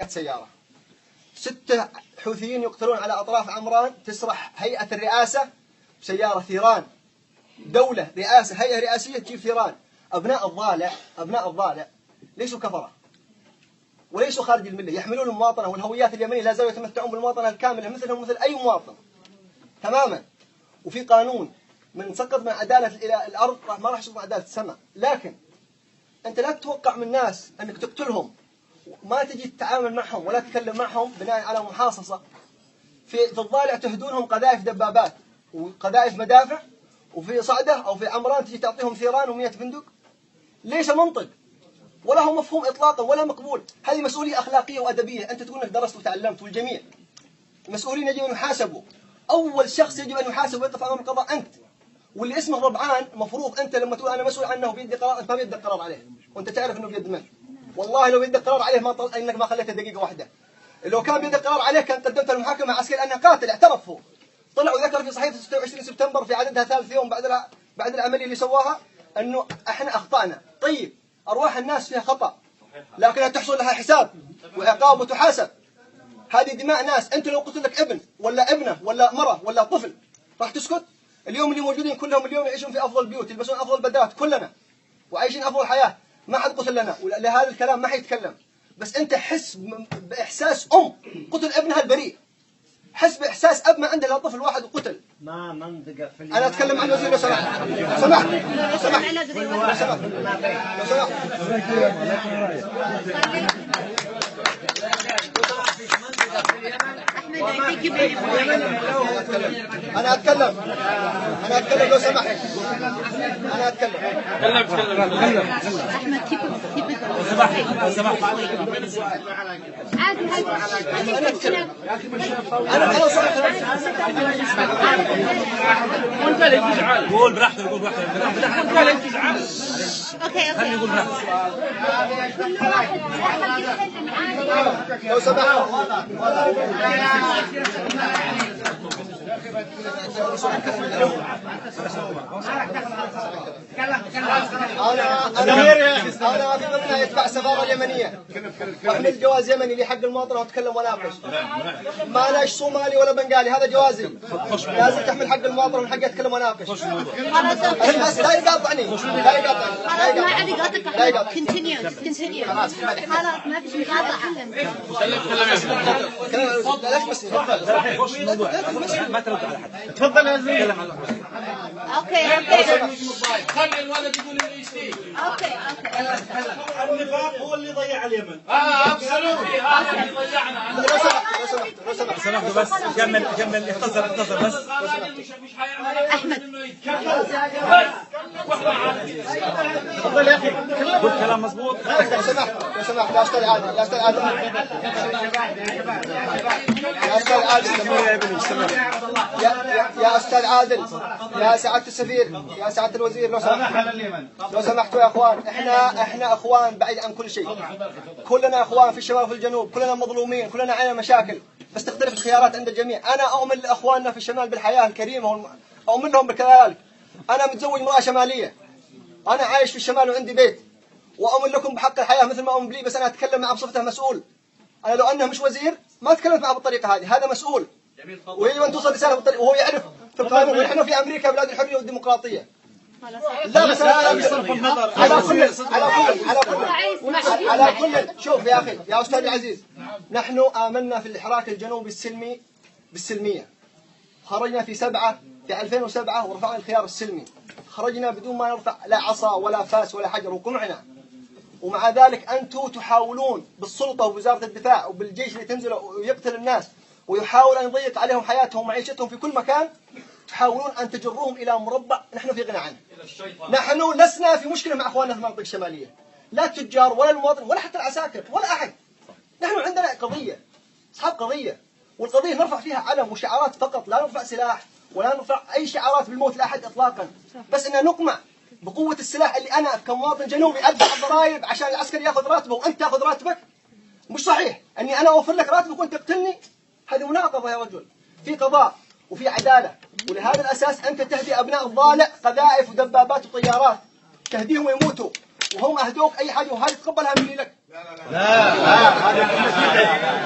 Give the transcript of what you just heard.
سيارة 6 حوثيين يقتلون على أطراف عمران، تسرح هيئة الرئاسة بسيارة ثيران، دولة رئاسة هيئة رئاسية تجيب ثيران. أبناء الضالع ليسوا كفرة وليسوا خارج الملة، يحملون المواطنة والهويات اليمنية، لا زالوا يتمتعون بالمواطنة الكاملة مثلهم مثل أي مواطن تماما. وفي قانون من سقط من عدالة إلى الأرض ما راح يشوف عدالة السماء. لكن أنت لا تتوقع من الناس أنك تقتلهم ما تجي تتعامل معهم ولا تتكلم معهم بناء على محاصصة. في الضالع تهدونهم قذائف دبابات وقذائف مدافع، وفي صعدة أو في عمران تجي تعطيهم ثيران و100 بندق. ليش منطق؟ ولا هو مفهوم إطلاقا ولا مقبول. هذه مسؤولية أخلاقية وأدبية. أنت تقول أنك درست وتعلمت، والجميع المسؤولين يجب أن يحاسبوا. أول شخص يجب أن يحاسب ويقف أمام القضاء أنت. واللي اسمه ربعان المفروض أنت لما تقول أنا مسؤول عنه بيدي قرار، أنت ما بيدك قرار عليه وأنت تعرف أنه بيد من. والله لو بيدك قرار عليه ما إنك ما خليته دقيقة واحدة. لو كان بيدك قرار عليه كان قدمت المحاكمة العسكرية لأنه قاتل اعترف هو. طلع وذكر في صحيفة 26 سبتمبر في عددها ثالث يوم بعد العملية اللي سواها أنه إحنا أخطأنا. طيب أرواح الناس فيها خطأ لكنها تحصل لها حساب وعقاب وتحاسب. هذه دماء ناس. أنت لو قلت لك ابن ولا ابنة ولا مرة ولا طفل راح تسكت؟ اليوم اللي موجودين كلهم اليوم يعيشون في أفضل بيوت، يلبسون أفضل بدلات كلنا وعايشين أفضل حياة، ما حد قتل لنا ولهذا الكلام ما حيتكلم. بس أنت حس بإحساس قتل ابنها البريء، حس بإحساس أب ما عنده لا طفل واحد وقتل. ما منطقة في أنا أتكلم عن الوزير لو سمحت. لو سمحت. أنا أتكلم لو سمحت. أنا أتكلم. أحمد كيف سمحت. عادي قول براحته. اوكي خليه يقول براحته. لو سمحت. أنا في ضمنها يتبع السفارة اليمنية وأحمل جواز يمني لي حق المواطنة وأتكلم وأناقش. ما لاش صومالي ولا بنغالي، هذا جوازي. لازم تحمل حق المواطنة ومن حقي أتكلم وأناقش. بس لا يقاطعني. ما عاد يقاطعك. كنتينيو خلاص ما فيش مقاطعة. ما ترد على حد. تفضل يا زلمة. اوكي خلي الولد يقول اللي يشتيه. اوكي النفاق هو اللي ضيع اليمن. ابسولوتلي هذا اللي ضيعنا. لو سمحت. بس كمل اختصر بس. مش حيعمل احمد. تفضل يا أخي. قلت كلام مضبوط. لو سمحت يا أستاذ عادل. يا أستاذ عادل. يا سعادة السفير، يا سعادة الوزير، لو سمحتوا يا اخوان، احنا اخوان بعيد عن كل شيء. كلنا اخوان في الشمال وفي الجنوب، كلنا مظلومين، كلنا علينا مشاكل، بس تختلف الخيارات عند الجميع. انا اؤمن لاخواننا في الشمال بالحياة الكريمة، اؤمن لهم بكذلك. انا متزوج امرأة شمالية، انا عايش في الشمال وعندي بيت، واؤمن لكم بحق الحياة مثل ما اؤمن بلي، بس انا اتكلم معه بصفته مسؤول. انا لو انه مش وزير ما تكلمت معه بالطريقة هذه، هذا مسؤول ويجب ان توصل رسالة بالطريقة، وهو يعرف في القانون. ونحن في امريكا بلاد الحرية والديمقراطية. لا بس على كل شوف يا اخي يا استاذ العزيز، نحن آمنا في الحراك الجنوبي السلمي بالسلمية. خرجنا في 2007 ورفعنا الخيار السلمي، خرجنا بدون ما نرفع لا عصا ولا فاس ولا حجر وقمعنا. ومع ذلك أنتم تحاولون بالسلطة وبوزارة الدفاع وبالجيش اللي تنزل ويقتل الناس ويحاول أن يضيق عليهم حياتهم ومعيشتهم في كل مكان، تحاولون أن تجروهم إلى مربع نحن في غنى عنه. نحن لسنا في مشكلة مع أخواننا في المنطقة الشمالية، لا التجار ولا المواطن ولا حتى العساكر ولا أحد. نحن عندنا قضية، أصحاب قضية، والقضية نرفع فيها علم وشعارات فقط، لا نرفع سلاح ولا نرفع أي شعارات بالموت لأحد إطلاقا، بس إن نقمع بقوة السلاح اللي أنا كمواطن جنوبي أدفع الضرائب عشان العسكري يأخذ راتبه وأنت تأخذ راتبك. مش صحيح أني أنا أوفر لك راتبك وأنت تقتلني. هذه مناقضة يا رجل. في قضاء وفي عدالة، ولهذا الأساس أنت تهدي أبناء الضالع قذائف ودبابات وطيارات، تهديهم ويموتوا وهم أهدوك أي حاجة، وهذه تقبلها مني لك. لا هذا